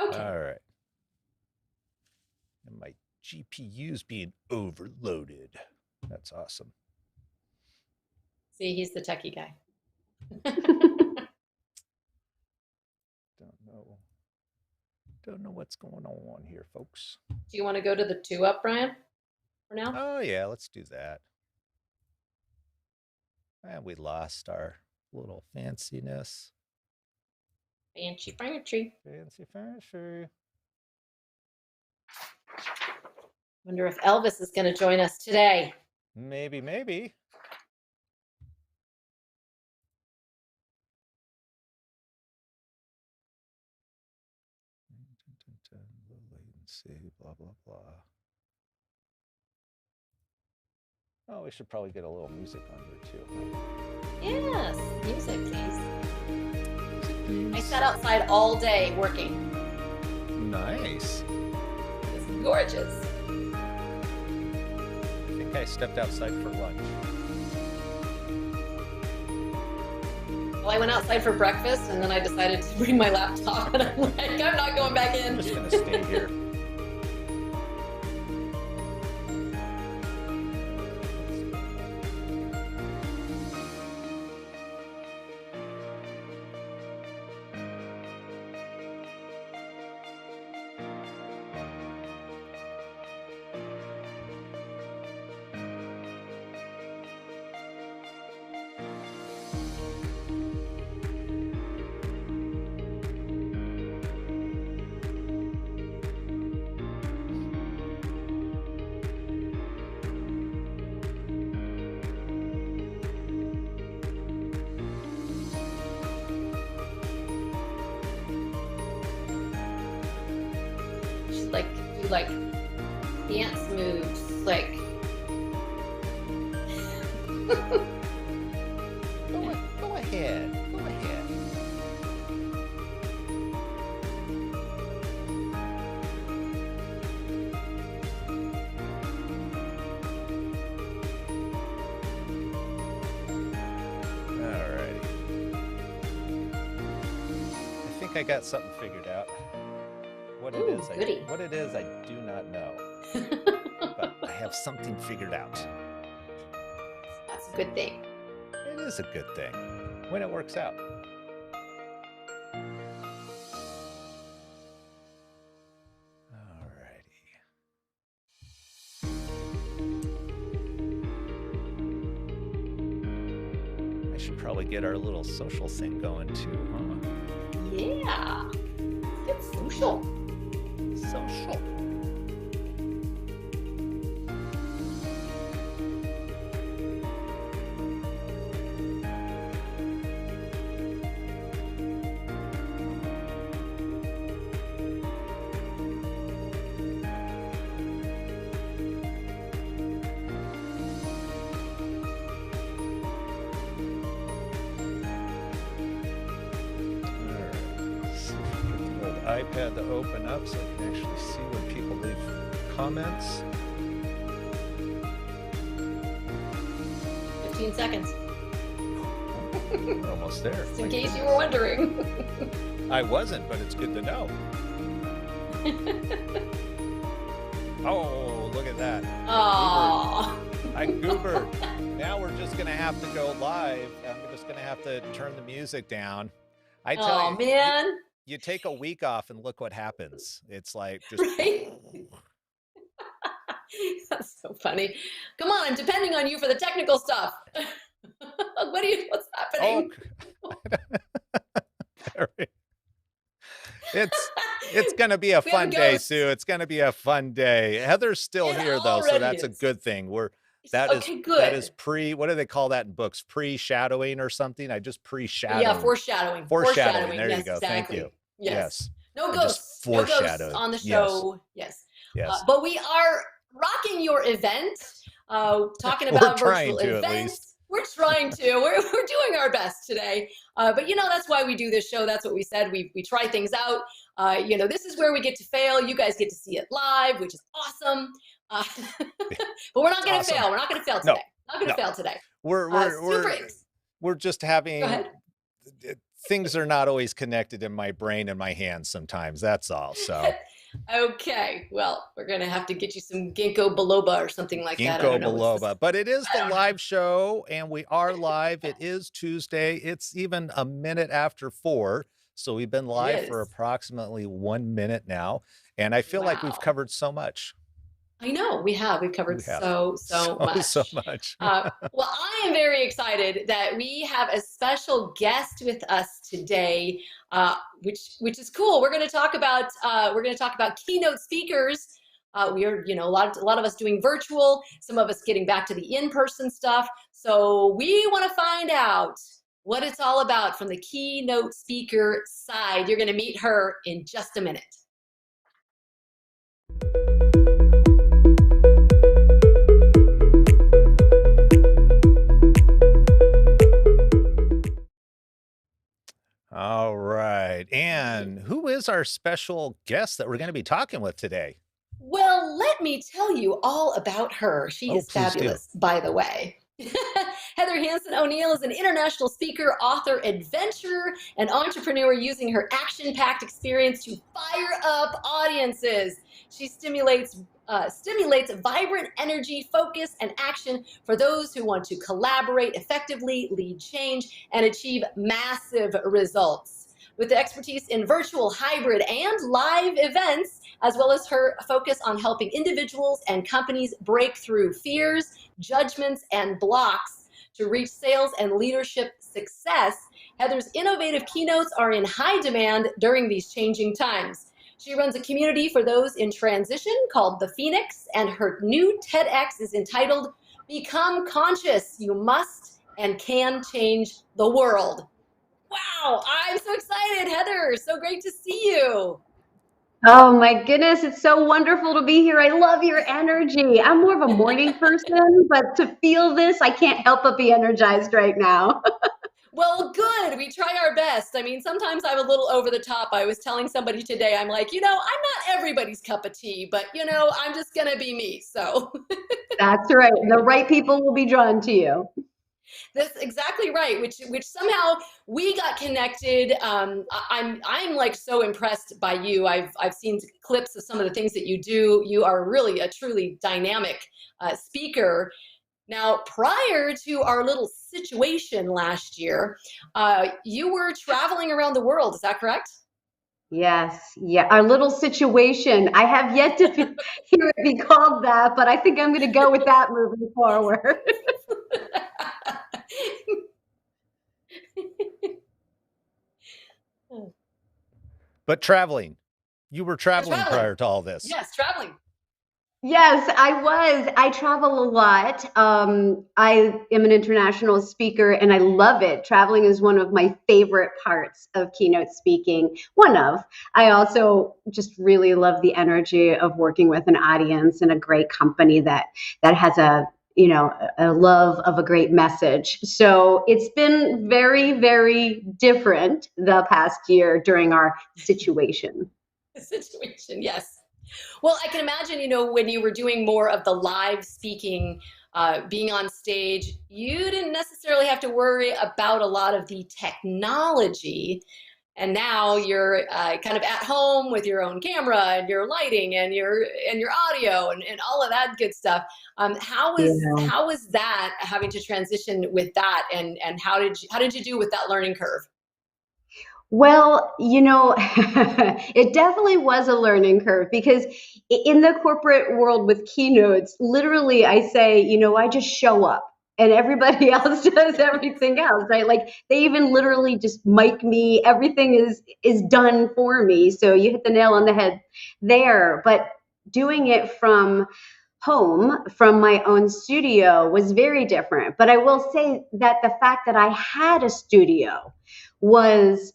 Okay. All right. And my GPU's being overloaded. That's awesome. See, he's the techie guy. Don't know what's going on here, folks. Do you want to go to the 2-up, Brian, for now? Oh, yeah, let's do that. And we lost our little fanciness. Fancy. Fancy. Wonder if Elvis is going to join us today. Maybe. Low latency, blah, blah, blah. Oh, we should probably get a little music on here too. Yes, music, please. I sat outside all day working. Nice. It's gorgeous. I think I stepped outside for lunch. Well, I went outside for breakfast, and then I decided to bring my laptop, and I'm like, I'm not going back in. I'm just going to stay here. Like dance moves, like Go ahead. Alrighty. I think I got something figured out. What it is, I do not know. But I have something figured out. That's a good thing. It is a good thing when it works out. Alrighty. I should probably get our little social thing going too, huh? Yeah. Let's get social. iPad to open up so I can actually see when people leave comments. 15 seconds. We're almost there. Just in case you were wondering. I wasn't, but it's good to know. Oh, look at that. Oh. I goobered. Now we're just going to have to go live. I'm just going to have to turn the music down. I tell you, man. You take a week off and look what happens. It's like just right? That's so funny. Come on, I'm depending on you for the technical stuff. What's happening? Oh. It's going to be a fun day, Sue. It's going to be a fun day. Heather's still here though, so that's a good thing. That is what do they call that in books? Pre-shadowing or something? I just pre-shadowed. Yeah, foreshadowing. Foreshadowing. There you go. Exactly. Thank you. Yes. No ghosts. No ghosts on the show. Yes. But we are rocking your event. Talking about virtual events. We're trying to. We're doing our best today. But that's why we do this show. That's what we said. We try things out. This is where we get to fail. You guys get to see it live, which is awesome. But we're not going to fail. We're not going to fail today. Not going to fail today. We're just having. things are not always connected in my brain and my hands sometimes. That's all. So. Okay, well, we're going to have to get you some ginkgo biloba or something like that. Ginkgo biloba. But it is the live show, and we are live. It is Tuesday. It's even a minute after 4. So we've been live for approximately 1 minute now. And I feel like we've covered so much. I know we have. We've covered so much. So much. Well, I am very excited that we have a special guest with us today, which is cool. We're going to talk about keynote speakers. We are, a lot of us doing virtual. Some of us getting back to the in-person stuff. So we want to find out what it's all about from the keynote speaker side. You're going to meet her in just a minute. All right. And who is our special guest that we're going to be talking with today? Well, let me tell you all about her. She is fabulous, by the way. HeatherHansen O'Neill is an international speaker, author, adventurer, and entrepreneur using her action-packed experience to fire up audiences. She stimulates vibrant energy, focus, and action for those who want to collaborate effectively, lead change, and achieve massive results. With expertise in virtual, hybrid, and live events, as well as her focus on helping individuals and companies break through fears, judgments, and blocks to reach sales and leadership success, Heather's innovative keynotes are in high demand during these changing times. She runs a community for those in transition called The Phoenix, and her new TEDx is entitled, Become Conscious, You Must and Can Change the World. Wow, I'm so excited, Heather. So great to see you. Oh my goodness, it's so wonderful to be here. I love your energy. I'm more of a morning person, but to feel this, I can't help but be energized right now. Well, good. We try our best. I mean, sometimes I'm a little over the top. I was telling somebody today, I'm like, I'm not everybody's cup of tea, but, I'm just going to be me. So that's right. The right people will be drawn to you. That's exactly right. Which somehow we got connected. I'm like so impressed by you. I've seen clips of some of the things that you do. You are really a truly dynamic speaker. Now, prior to our little situation last year, you were traveling around the world. Is that correct? Yes. Yeah. Our little situation. I have yet to hear it be called that, but I think I'm going to go with that moving forward. But traveling. You were traveling prior to all this. Yes, traveling. Yes, I was. I travel a lot. I am an international speaker and I love it. Traveling is one of my favorite parts of keynote speaking. I also just really love the energy of working with an audience and a great company that has a love of a great message. So it's been very, very different the past year during our situation. Yes. Well, I can imagine, when you were doing more of the live speaking, being on stage, you didn't necessarily have to worry about a lot of the technology. And now you're kind of at home with your own camera and your lighting and your audio and all of that good stuff. How was that, having to transition with that, and how did you do with that learning curve? Well, it definitely was a learning curve, because in the corporate world with keynotes, literally I say, I just show up and everybody else does everything else, right? Like they even literally just mic me. Everything is done for me. So you hit the nail on the head there. But doing it from home, from my own studio, was very different. But I will say that the fact that I had a studio was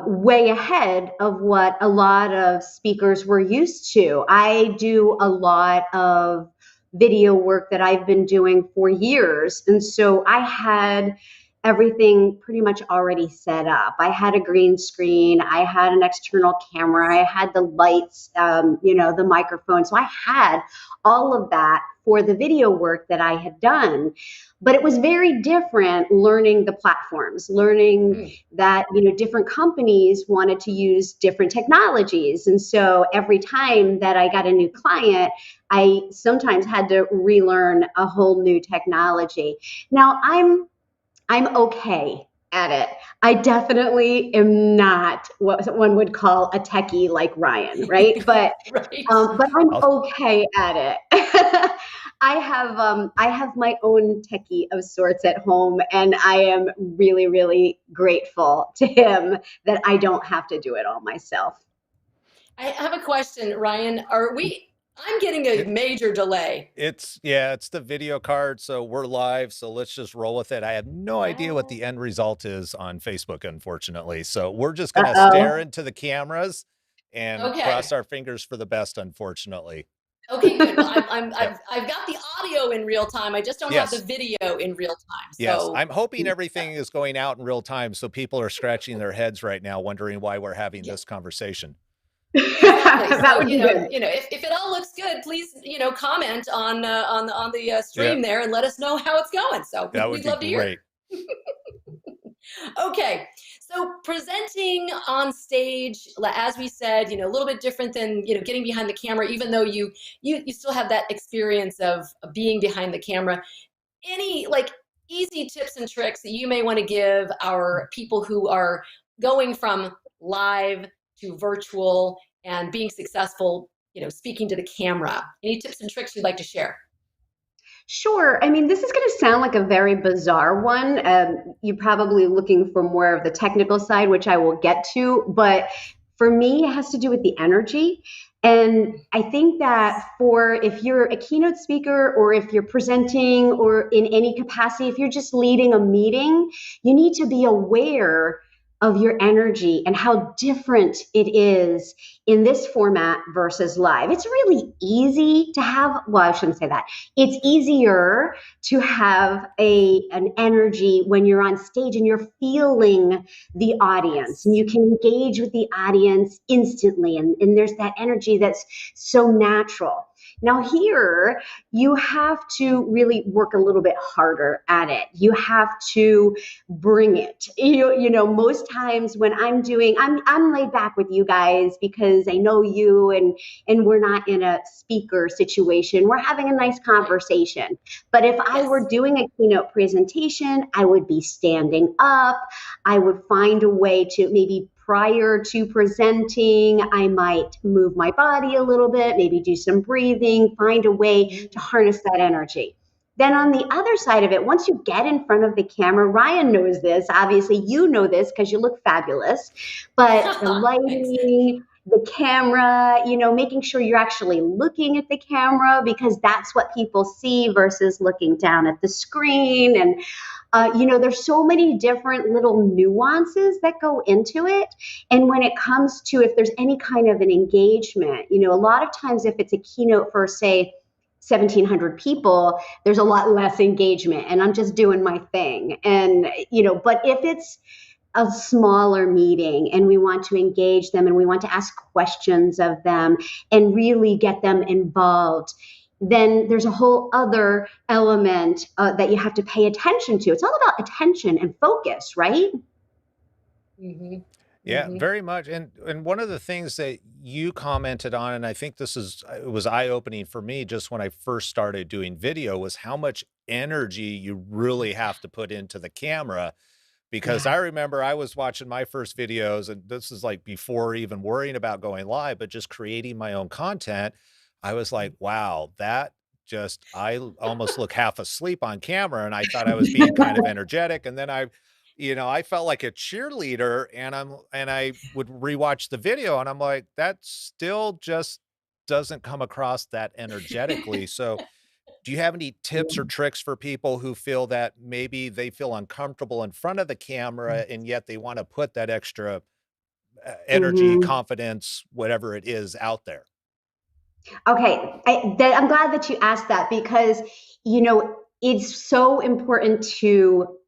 way ahead of what a lot of speakers were used to. I do a lot of video work that I've been doing for years. And so I had everything pretty much already set up. I had a green screen, I had an external camera, I had the lights, the microphone. So I had all of that for the video work that I had done. But it was very different learning the platforms, learning that, different companies wanted to use different technologies. And so every time that I got a new client, I sometimes had to relearn a whole new technology. Now I'm okay at it. I definitely am not what one would call a techie like Ryan, right? But right. But I'm okay at it. I have my own techie of sorts at home, and I am really, really grateful to him that I don't have to do it all myself. I have a question, Ryan. I'm getting a major delay. It's the video card. So we're live. So let's just roll with it. I have no idea what the end result is on Facebook, unfortunately. So we're just going to stare into the cameras and cross our fingers for the best, unfortunately. Okay, good. Well, I've got the audio in real time. I just don't have the video in real time. So. Yes, I'm hoping everything is going out in real time. So people are scratching their heads right now, wondering why we're having this conversation. Exactly. So, if it all looks good, please, comment on the stream there and let us know how it's going. So we'd love to hear. Okay. So presenting on stage, as we said, a little bit different than, getting behind the camera, even though you still have that experience of being behind the camera. Any easy tips and tricks that you may want to give our people who are going from live to virtual and being successful, speaking to the camera? Any tips and tricks you'd like to share? Sure. I mean, this is going to sound like a very bizarre one. You're probably looking for more of the technical side, which I will get to. But for me, it has to do with the energy. And I think that if you're a keynote speaker or if you're presenting or in any capacity, if you're just leading a meeting, you need to be aware of your energy and how different it is in this format versus live. It's really easy to have, well, I shouldn't say that. It's easier to have an energy when you're on stage and you're feeling the audience and you can engage with the audience instantly. And there's that energy that's so natural. Now here, you have to really work a little bit harder at it. You have to bring it. Most times when I'm laid back with you guys because I know you and we're not in a speaker situation. We're having a nice conversation. But if I were doing a keynote presentation, I would be standing up. I would find a way to maybe prior to presenting, I might move my body a little bit, maybe do some breathing, find a way to harness that energy. Then on the other side of it, once you get in front of the camera, Ryan knows this, obviously you know this because you look fabulous, but the lighting, the camera, making sure you're actually looking at the camera because that's what people see versus looking down at the screen. And there's so many different little nuances that go into it. And when it comes to if there's any kind of an engagement, a lot of times if it's a keynote for, say, 1,700 people, there's a lot less engagement and I'm just doing my thing. And, but if it's a smaller meeting and we want to engage them and we want to ask questions of them and really get them involved, then there's a whole other element that you have to pay attention to. It's all about attention and focus, right? Mm-hmm. Yeah, very much. And one of the things that you commented on, and I think it was eye-opening for me just when I first started doing video, was how much energy you really have to put into the camera. Because I remember I was watching my first videos, and this is like before even worrying about going live, but just creating my own content. I was like, wow, I almost look half asleep on camera. And I thought I was being kind of energetic. And then I felt like a cheerleader and I would rewatch the video and I'm like, that still just doesn't come across that energetically. So do you have any tips or tricks for people who feel that maybe they feel uncomfortable in front of the camera and yet they want to put that extra energy, confidence, whatever it is out there? Okay, I'm glad that you asked that because, it's so important to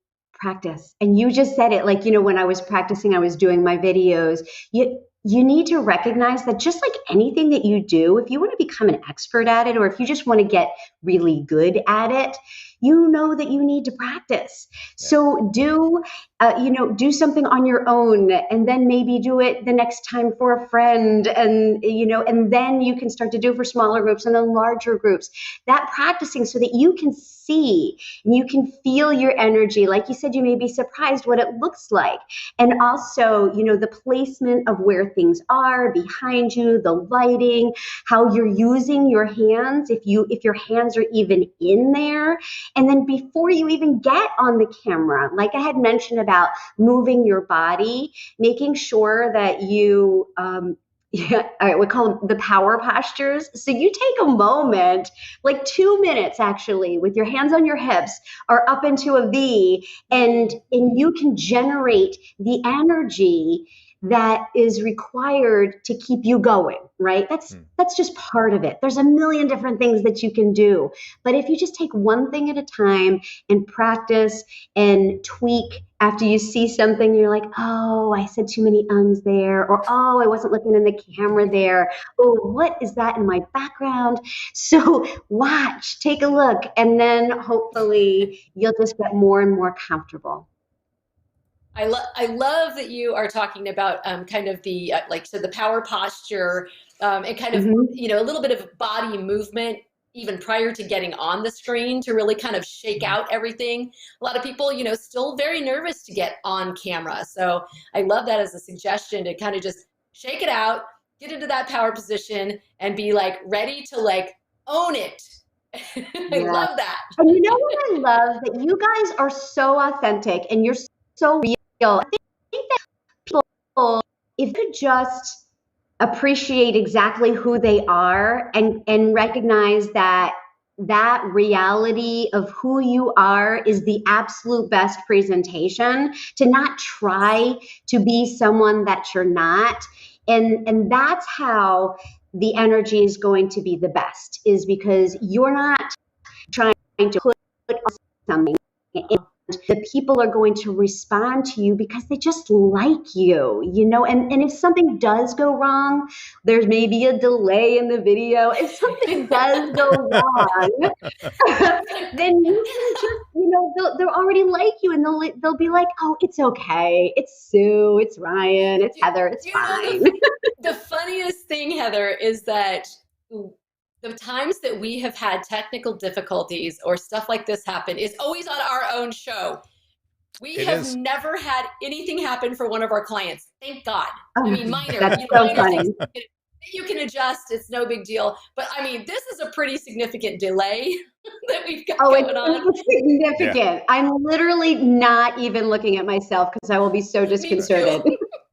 Practice. And you just said it, like, when I was practicing, I was doing my videos. You need to recognize that just like anything that you do, if you want to become an expert at it, or if you just want to get really good at it, you know that you need to practice. Yeah. So do something on your own, and then maybe do it the next time for a friend, and then you can start to do it for smaller groups and then larger groups. That practicing so that you can see and you can feel your energy. Like you said, you may be surprised what it looks like. And also, the placement of where things are behind you, the lighting, how you're using your hands, if your hands are even in there. And then before you even get on the camera, like I had mentioned about moving your body, making sure that you, we call them the power postures. So you take a moment, like 2 minutes actually, with your hands on your hips or up into a V, and you can generate the energy that is required to keep you going, right? That's just part of it. There's a million different things that you can do. But if you just take one thing at a time and practice and tweak after you see something, you're like, oh, I said too many ums there, or oh, I wasn't looking in the camera there. Oh, what is that in my background? So watch, take a look, and then hopefully you'll just get more and more comfortable. I love that you are talking about kind of the the power posture and kind of a little bit of body movement even prior to getting on the screen to really kind of shake out everything. A lot of people, still very nervous to get on camera. So I love that as a suggestion to kind of just shake it out, get into that power position, and be like ready to own it. I love that. And you know what I love? That you guys are so authentic and you're so real. I think that people, if you could just appreciate exactly who they are and recognize that reality of who you are is the absolute best presentation, to not try to be someone that you're not. And that's how the energy is going to be the best, is because you're not trying to put on something. The people are going to respond to you because they just like you, and if something does go wrong, there's maybe a delay in the video. If something does go wrong, then you can just, they'll already like you, and they'll be like, oh, it's okay. It's Sue, it's Ryan, it's Heather, it's fine. The funniest thing, Heather, is that the times that we have had technical difficulties or stuff like this happen is always on our own show. We have never had anything happen for one of our clients. Thank God. I mean, minor. That's so funny. You can adjust. It's no big deal. But I mean, this is a pretty significant delay that we've got going on. It's significant. Yeah. I'm literally not even looking at myself because I will be so disconcerted.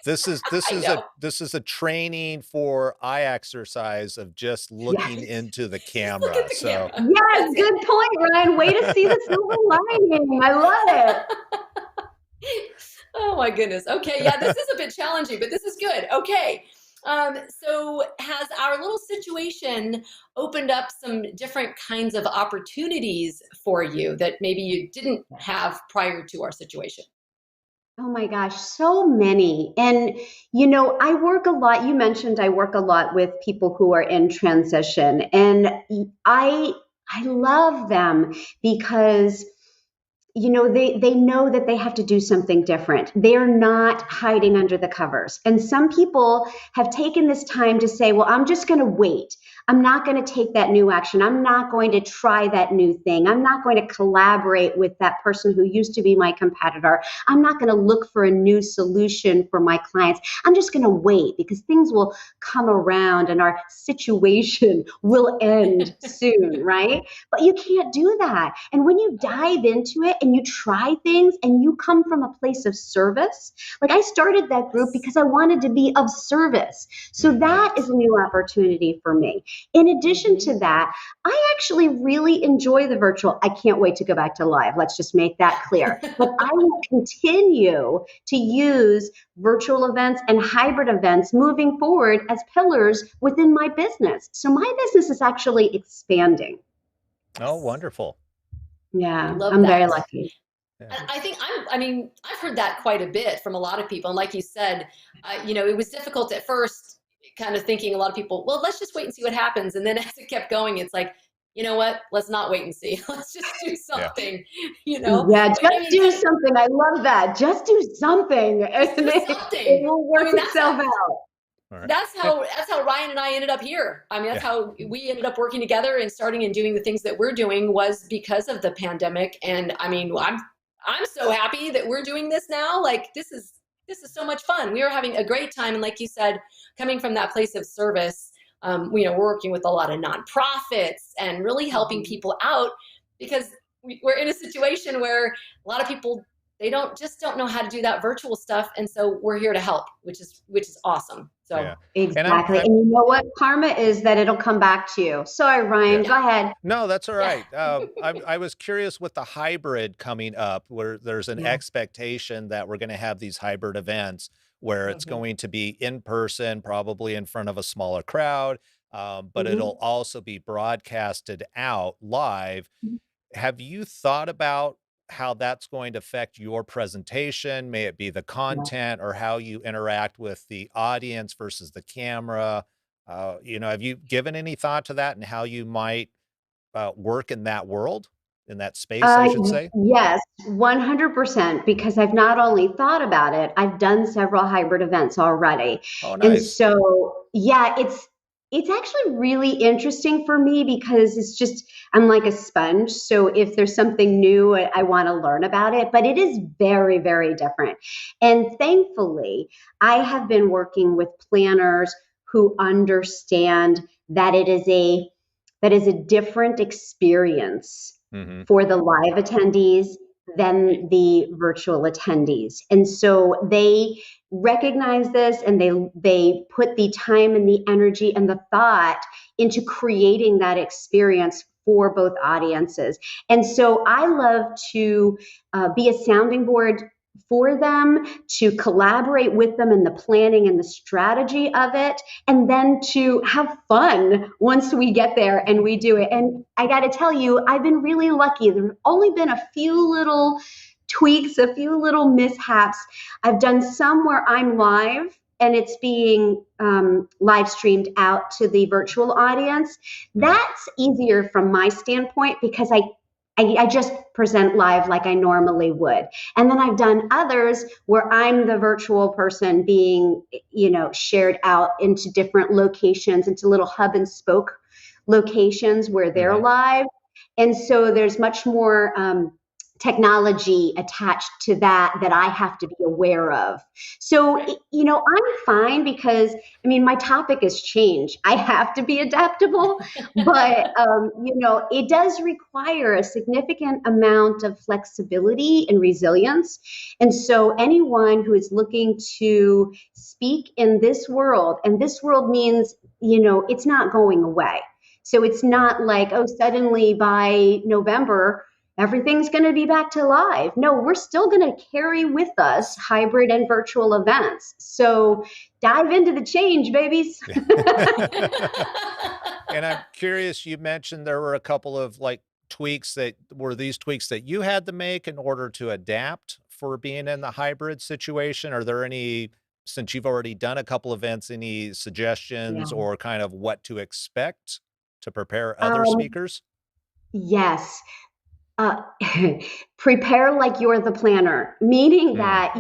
This is a training for eye exercise of just looking into the camera. Yes, good point, Ryan. Way to see the silver lining. I love it. Oh my goodness. Okay, yeah, this is a bit challenging, but this is good. Okay. So has our little situation opened up some different kinds of opportunities for you that maybe you didn't have prior to our situation? Oh my gosh, so many. And, I work a lot. You mentioned I work a lot with people who are in transition, and I love them because they know that they have to do something different. They're not hiding under the covers. And some people have taken this time to say, well, I'm just going to wait. I'm not going to take that new action. I'm not going to try that new thing. I'm not going to collaborate with that person who used to be my competitor. I'm not going to look for a new solution for my clients. I'm just going to wait because things will come around and our situation will end soon, right? But you can't do that. And when you dive into it and you try things and you come from a place of service, like I started that group because I wanted to be of service. So that is a new opportunity for me. In addition to that, I actually really enjoy the virtual. I can't wait to go back to live. Let's just make that clear. But I will continue to use virtual events and hybrid events moving forward as pillars within my business. So my business is actually expanding. Oh, wonderful. Yeah, I'm very lucky. I think I've heard that quite a bit from a lot of people. And like you said, it was difficult at first, kind of thinking a lot of people, well, let's just wait and see what happens. And then as it kept going, it's like, you know what? Let's not wait and see. Let's just do something, Yeah, just do something. I love that. Just do something. It will work itself out. Right. That's how Ryan and I ended up here. I mean, that's how we ended up working together and starting and doing the things that we're doing was because of the pandemic. And I mean, I'm so happy that we're doing this now. Like this is so much fun. We are having a great time. And like you said, coming from that place of service, we're working with a lot of nonprofits and really helping people out because we're in a situation where a lot of people, they don't know how to do that virtual stuff. And so we're here to help, which is awesome. So exactly. And you know what? Karma is that it'll come back to you. Sorry, Ryan, go ahead. No, that's all right. I was curious with the hybrid coming up where there's an expectation that we're going to have these hybrid events where it's going to be in person, probably in front of a smaller crowd, but it'll also be broadcasted out live. Have you thought about how that's going to affect your presentation? May it be the content or how you interact with the audience versus the camera? Have you given any thought to that and how you might work in that world, in that space, I should say? Yes, 100%, because I've not only thought about it, I've done several hybrid events already. Oh, nice. And so, it's actually really interesting for me because I'm like a sponge. So if there's something new, I want to learn about it, but it is very, very different. And thankfully, I have been working with planners who understand that it is a different experience for the live attendees than the virtual attendees. And so they recognize this and they put the time and the energy and the thought into creating that experience for both audiences. And so I love to be a sounding board for them, to collaborate with them in the planning and the strategy of it, and then to have fun once we get there and we do it. And I got to tell you, I've been really lucky. There've only been a few little tweaks, a few little mishaps. I've done some where I'm live and it's being live streamed out to the virtual audience. That's easier from my standpoint because I just present live like I normally would. And then I've done others where I'm the virtual person being, shared out into different locations, into little hub and spoke locations where they're live. And so there's much more technology attached to that I have to be aware of. So, I'm fine because, my topic is change. I have to be adaptable, but, it does require a significant amount of flexibility and resilience. And so anyone who is looking to speak in this world, and this world means, it's not going away. So it's not like, suddenly by November, everything's going to be back to live. No, we're still going to carry with us hybrid and virtual events. So dive into the change, babies. And I'm curious, you mentioned there were a couple of tweaks that you had to make in order to adapt for being in the hybrid situation. Are there any, since you've already done a couple events, any suggestions or kind of what to expect to prepare other speakers? Yes. Prepare like you're the planner, meaning that,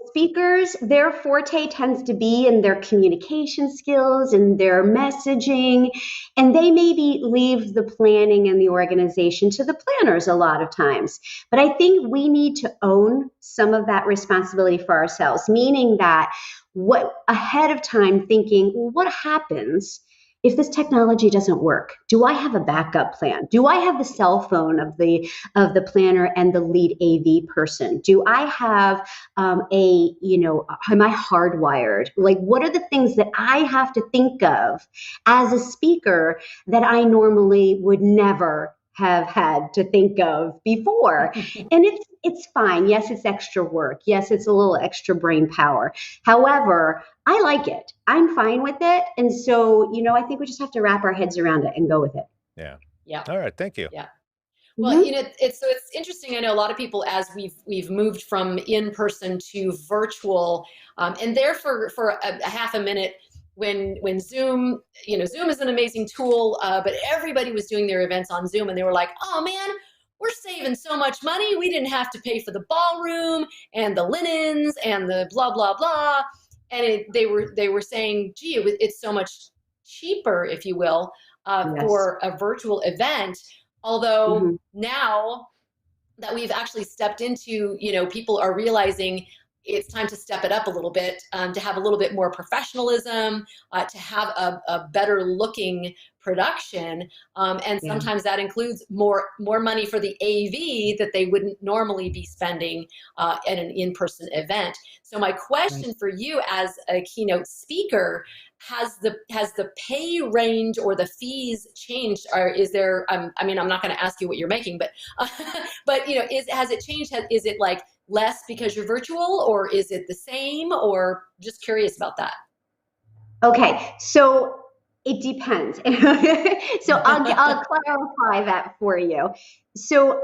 speakers, their forte tends to be in their communication skills and their messaging, and they maybe leave the planning and the organization to the planners a lot of times. But I think we need to own some of that responsibility for ourselves, meaning that ahead of time thinking, well, what happens if this technology doesn't work? Do I have a backup plan? Do I have the cell phone of the planner and the lead AV person? Do I have am I hardwired? What are the things that I have to think of as a speaker that I normally would never have had to think of before? And it's fine. Yes, it's extra work. Yes, it's a little extra brain power. However, I like it. I'm fine with it. And so, I think we just have to wrap our heads around it and go with it. Yeah. Yeah. All right. Thank you. Yeah. Well, it's interesting. I know a lot of people, as we've moved from in person to virtual, and there for a half a minute when Zoom, Zoom is an amazing tool, but everybody was doing their events on Zoom, and they were like, "Oh man, we're saving so much money. We didn't have to pay for the ballroom and the linens and the blah blah blah," and they were saying, "Gee, it's so much cheaper, if you will, for a virtual event." Although now that we've actually stepped into, people are realizing it's time to step it up a little bit, to have a little bit more professionalism, to have a better looking production. And sometimes that includes more money for the AV that they wouldn't normally be spending at an in-person event. So my question for you as a keynote speaker, has the pay range or the fees changed? Or is there, I'm not going to ask you what you're making, but has it changed? Is it like less because you're virtual, or is it the same, or just curious about that? Okay, so it depends. So I'll clarify that for you. So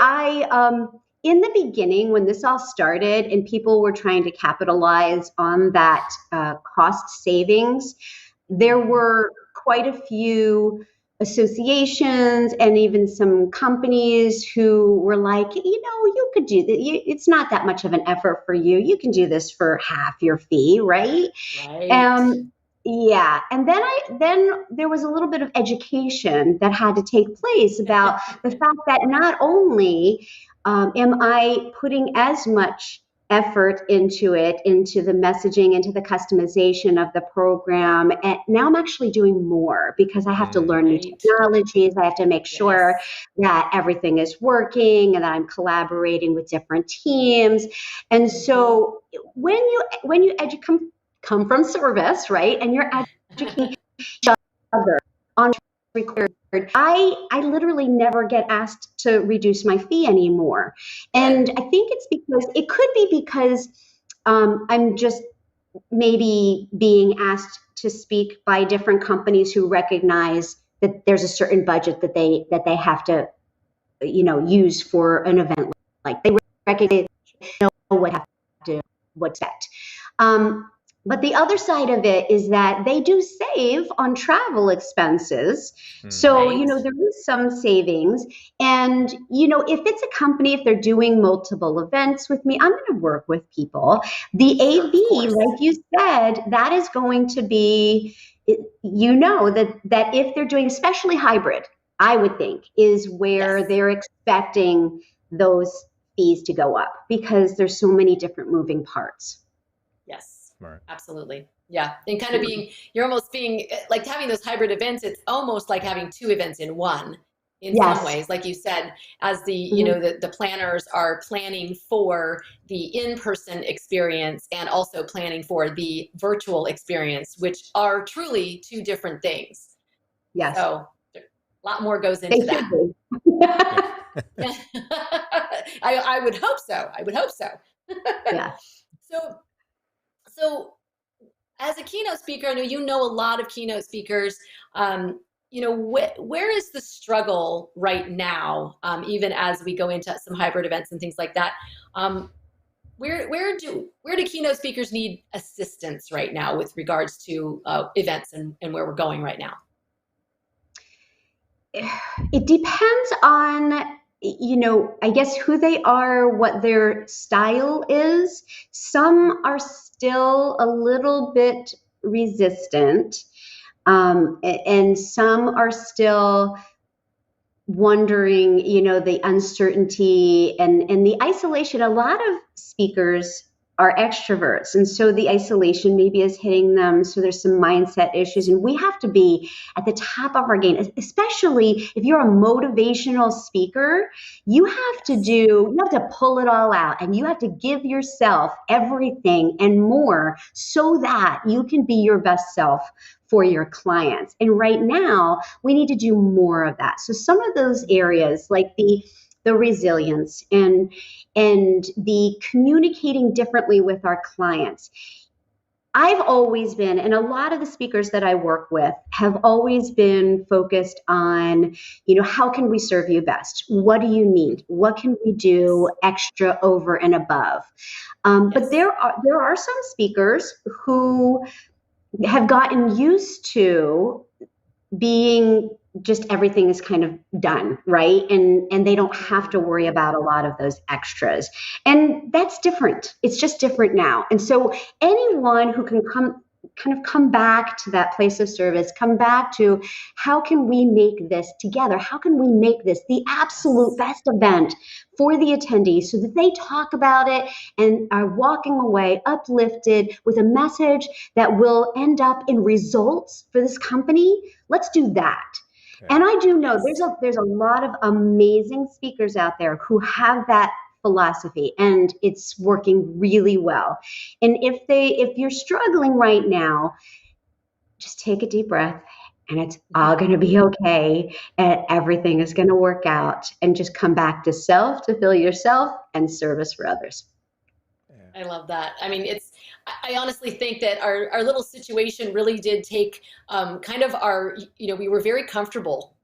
in the beginning, when this all started and people were trying to capitalize on that cost savings, there were quite a few associations and even some companies who were like, you could do that. It's not that much of an effort for you. You can do this for half your fee, right? Right. Yeah. And then there was a little bit of education that had to take place about the fact that not only am I putting as much effort into the messaging, into the customization of the program, and now I'm actually doing more because I have to learn new technologies. I have to make sure that everything is working and that I'm collaborating with different teams. And so when you come from service, right, and you're educating each other on record, I literally never get asked to reduce my fee anymore. And I think it could be because I'm just maybe being asked to speak by different companies who recognize that there's a certain budget that they have to use for an event. Like they recognize what's expect. But the other side of it is that they do save on travel expenses. So, there is some savings. And, if it's a company, if they're doing multiple events with me, I'm going to work with people. The AV, like you said, that is going to be, that if they're doing, especially hybrid, I would think, is where they're expecting those fees to go up because there's so many different moving parts. Yes. Right. Absolutely. Yeah. And kind of you're almost being like having those hybrid events. It's almost like having two events in one in some ways, like you said, as the planners are planning for the in-person experience and also planning for the virtual experience, which are truly two different things. Yes. So a lot more goes into that. I would hope so. Yeah. So as a keynote speaker, I know you know a lot of keynote speakers. Where is the struggle right now, even as we go into some hybrid events and things like that? Where do keynote speakers need assistance right now with regards to events and where we're going right now? It depends on I guess who they are, what their style is. Some are still a little bit resistant, and some are still wondering, the uncertainty and the isolation. A lot of speakers are extroverts, and so the isolation maybe is hitting them. So there's some mindset issues, and we have to be at the top of our game, especially if you're a motivational speaker. You have to pull it all out, and you have to give yourself everything and more so that you can be your best self for your clients. And right now, we need to do more of that. So some of those areas, like the resilience and the communicating differently with our clients. I've always been, and a lot of the speakers that I work with have always been focused on, how can we serve you best? What do you need? What can we do extra over and above? But there are some speakers who have gotten used to being just everything is kind of done, right? And they don't have to worry about a lot of those extras. And that's different. It's just different now. And so anyone who can come back to that place of service, come back to how can we make this together? How can we make this the absolute best event for the attendees so that they talk about it and are walking away uplifted with a message that will end up in results for this company? Let's do that. Okay. And I do know there's a lot of amazing speakers out there who have that philosophy, and it's working really well. And if you're struggling right now, just take a deep breath, and it's all going to be okay, and everything is going to work out, and just come back to self, to feel yourself, and service for others. I love that. I mean, I honestly think that our little situation really did take kind of we were very comfortable.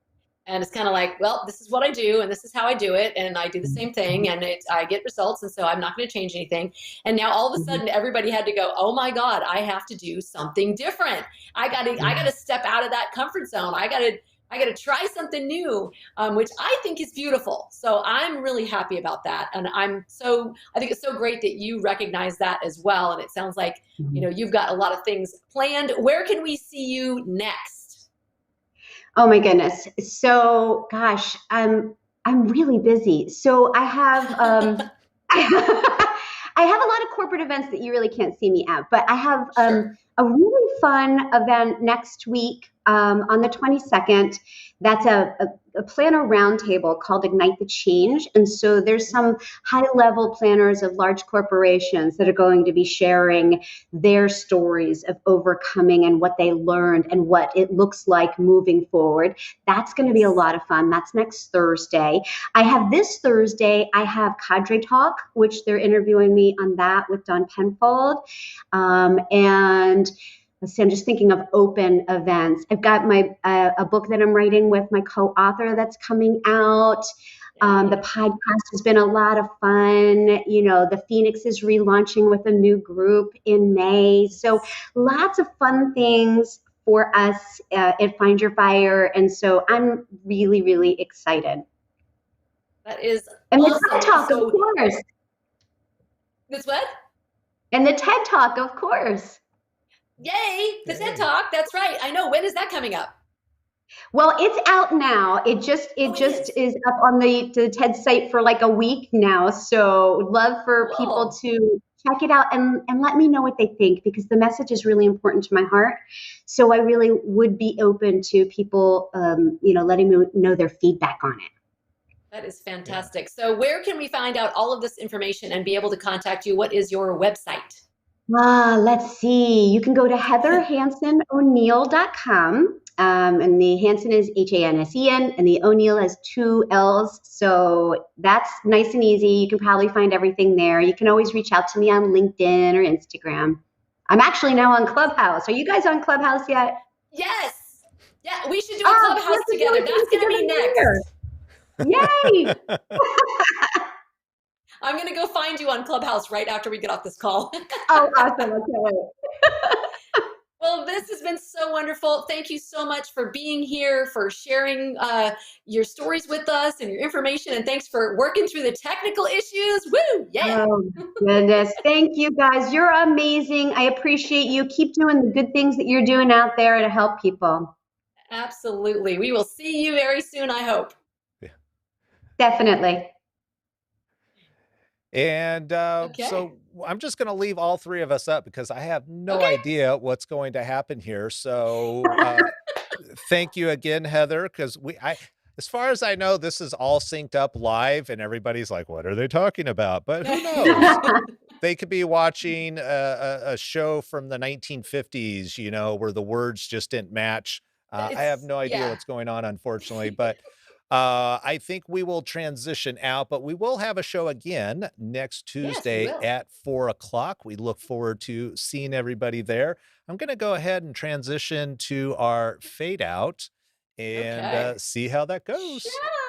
And it's kind of like, well, this is what I do, and this is how I do it, and I do the same thing, and I get results, and so I'm not going to change anything. And now all of a sudden, everybody had to go, oh my God, I have to do something different. I got to step out of that comfort zone. I got to try something new, which I think is beautiful. So I'm really happy about that, and I think it's so great that you recognize that as well. And it sounds like you've got a lot of things planned. Where can we see you next? Oh my goodness. So, gosh, I'm really busy. So I have I have a lot of corporate events that you really can't see me at, but I have a really fun event next week on the 22nd. That's a planner roundtable called Ignite the Change. And so there's some high-level planners of large corporations that are going to be sharing their stories of overcoming and what they learned and what it looks like moving forward. That's going to be a lot of fun. That's next Thursday. I have this Thursday, I have Cadre Talk, which they're interviewing me on that with Don Penfold. And let's see, I'm just thinking of open events. I've got a book that I'm writing with my co-author that's coming out. The podcast has been a lot of fun. The Phoenix is relaunching with a new group in May. So lots of fun things for us at Find Your Fire. And so I'm really, really excited. That is and awesome. The TED Talk, of course. This what? And the TED Talk, of course. Yay, the TED Talk. That's right. I know. When is that coming up? Well, it's out now. It just is up on the TED site for like a week now. So would love for people to check it out and let me know what they think, because the message is really important to my heart. So I really would be open to people, letting me know their feedback on it. That is fantastic. So where can we find out all of this information and be able to contact you? What is your website? Let's see. You can go to HeatherHansenO'Neill.com. And the Hansen is Hansen, and the O'Neill has 2 L's. So that's nice and easy. You can probably find everything there. You can always reach out to me on LinkedIn or Instagram. I'm actually now on Clubhouse. Are you guys on Clubhouse yet? Yes. Yeah, we should do a Clubhouse together. That's going to be next. Yay! I'm going to go find you on Clubhouse right after we get off this call. Oh, awesome. Okay. Well, this has been so wonderful. Thank you so much for being here, for sharing your stories with us and your information. And thanks for working through the technical issues. Woo! Yeah. Oh, goodness. Thank you, guys. You're amazing. I appreciate you. Keep doing the good things that you're doing out there to help people. Absolutely. We will see you very soon, I hope. Yeah. Definitely. And so I'm just going to leave all 3 of us up because I have no idea what's going to happen here. So thank you again, Heather, because as far as I know, this is all synced up live and everybody's like, what are they talking about? But who knows? They could be watching a show from the 1950s, where the words just didn't match. I have no idea what's going on, unfortunately, but I think we will transition out, but we will have a show again next Tuesday at 4 o'clock. We look forward to seeing everybody there. I'm going to go ahead and transition to our fade out and see how that goes. Yeah.